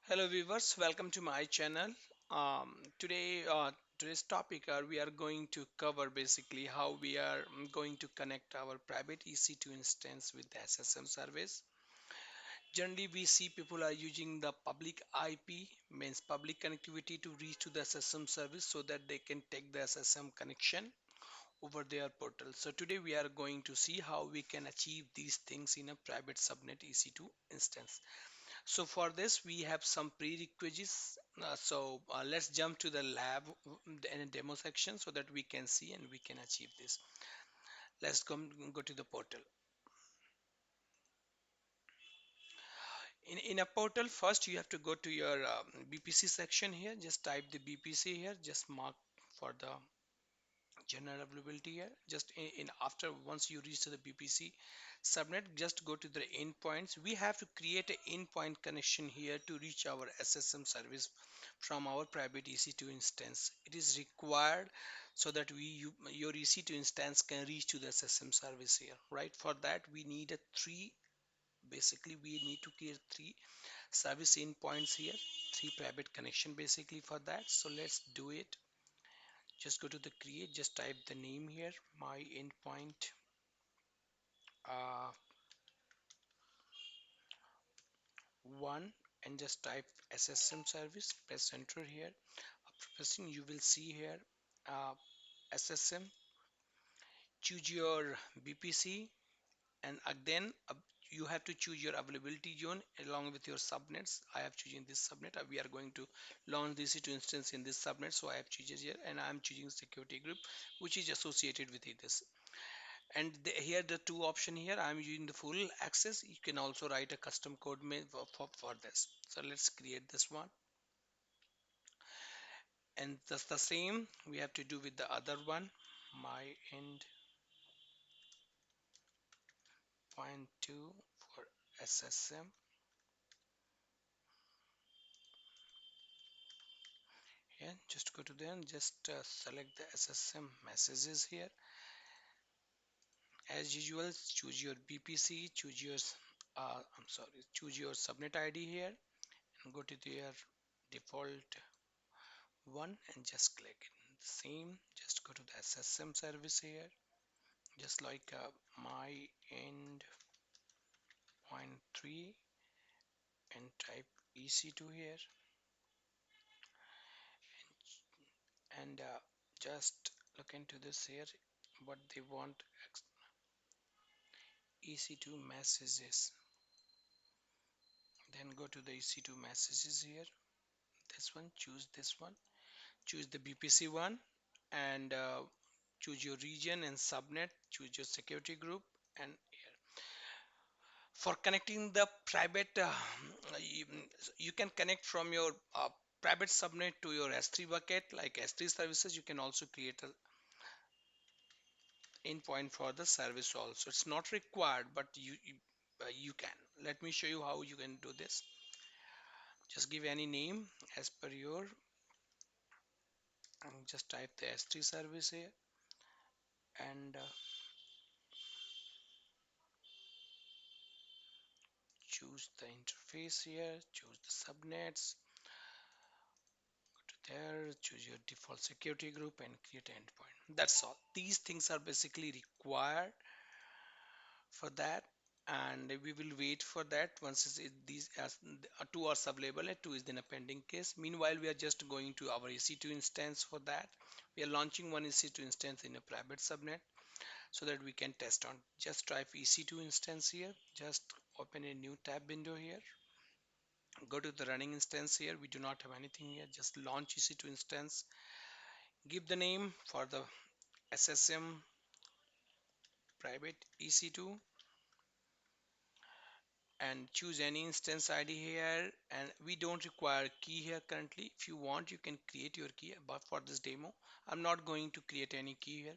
Hello viewers, welcome to my channel. Today's topic we are going to cover basically how we are going to connect our private EC2 instance with the SSM service. Generally, we see people are using the public IP, means public connectivity, to reach to the SSM service so that they can take the SSM connection over their portal. So today we are going to see how we can achieve these things in a private subnet EC2 instance. So for this, we have some prerequisites. Let's jump to the lab and a demo section so that we can see and we can achieve this. Let's go to the portal. In a portal, first you have to go to your BPC section here. Just type the BPC here. Just mark for the general availability here. Just in after once you reach to the BPC subnet, just go to the endpoints. We have to create an endpoint connection here to reach our SSM service from our private EC2 instance. It is required so that your EC2 instance can reach to the SSM service here, right? For that we need a three. Basically, we need to create three service endpoints here, three private connection basically for that. So let's do it. Just go to the create, just type the name here, my endpoint uh, one, and just type SSM service, press enter here. After pressing, you will see here uh, SSM. Choose your BPC, and then you have to choose your availability zone along with your subnets. I have chosen this subnet. We are going to launch this to instance in this subnet, so I have chosen here, and I am choosing security group which is associated with this. And here the two option here, I'm using the full access. You can also write a custom code for this. So let's create this one, and that's the same we have to do with the other one. My end point 2 for SSM. Yeah, just go to them, just select the SSM messages here. As usual, choose your BPC, choose your subnet ID here, and go to their default one and just click it. Same, just go to the SSM service here, just like my end point 3, and type EC2 here, and just look into this here, what they want. EC2 messages, then go to the EC2 messages here, this one, choose this one, choose the BPC one, and choose your region and subnet, choose your security group, and for connecting the private you, you can connect from your private subnet to your S3 bucket like S3 services. You can also create a endpoint for the service also. It's not required, but you can. Let me show you how you can do this. Just give any name as per your, and just type the S3 service here, and choose the interface here, choose the subnets, there, choose your default security group and create an endpoint. That's all. These things are basically required for that, and we will wait for that. Once these as 2 hours available, and 2 is in a pending case. Meanwhile, we are just going to our EC2 instance. For that, we are launching one EC2 instance in a private subnet so that we can test on. Just type EC2 instance here, just open a new tab window here, go to the running instance here. We do not have anything here, just launch EC2 instance, give the name for the SSM private EC2, and choose any instance ID here, and we don't require key here currently. If you want, you can create your key, but for this demo I'm not going to create any key here.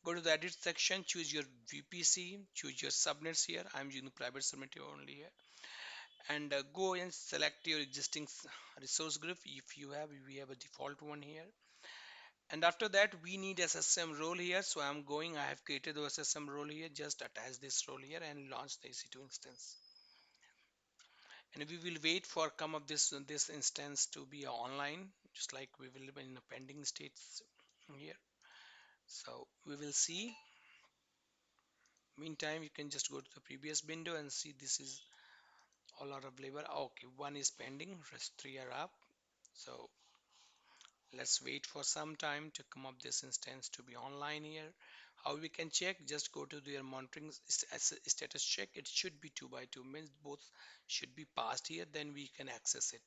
Go to the edit section, choose your VPC, choose your subnets here. I'm using the private subnet only here, and go and select your existing resource group. If you have, we have a default one here, and after that we need SSM role here. So I have created the SSM role here, just attach this role here and launch the EC2 instance. and we will wait for come up this instance to be online, just like we will be in a pending states here. So we will see. Meantime, you can just go to the previous window and see this is all are available. Okay, one is pending, rest three are up. So let's wait for some time to come up this instance to be online here. How we can check? Just go to their monitoring status check. It should be 2 by 2, means both should be passed here, then we can access it,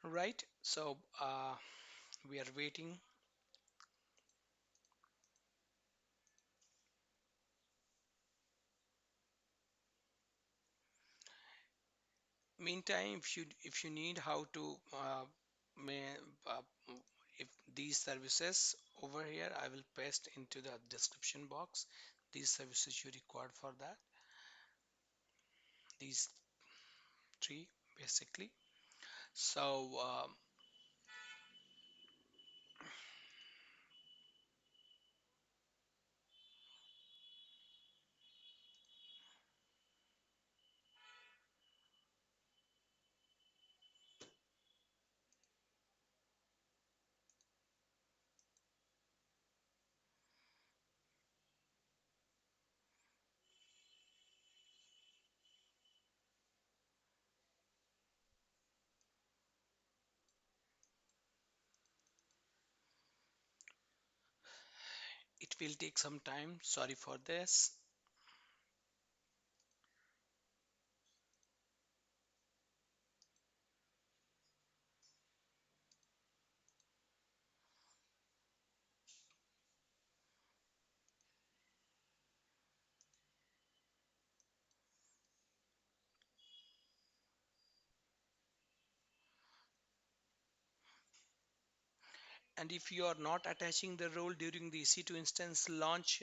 right? So we are waiting. Meantime, if you need how to may uh, if these services over here, I will paste into the description box these services you required for that, these three basically. So it will take some time, sorry for this. And if you are not attaching the role during the EC2 instance launch,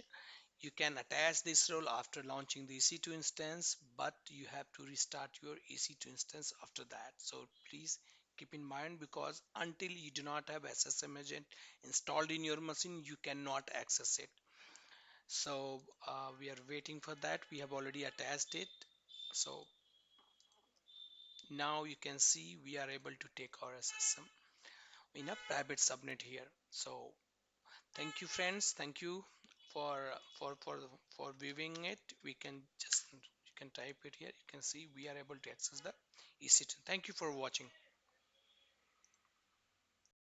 you can attach this role after launching the EC2 instance, but you have to restart your EC2 instance after that. So please keep in mind, because until you do not have SSM agent installed in your machine, you cannot access it. So we are waiting for that. We have already attached it. So now you can see we are able to take our SSM in a private subnet here. So thank you friends, thank you for for viewing it. We can just, you can type it here, you can see we are able to access the EC2. Thank you for watching.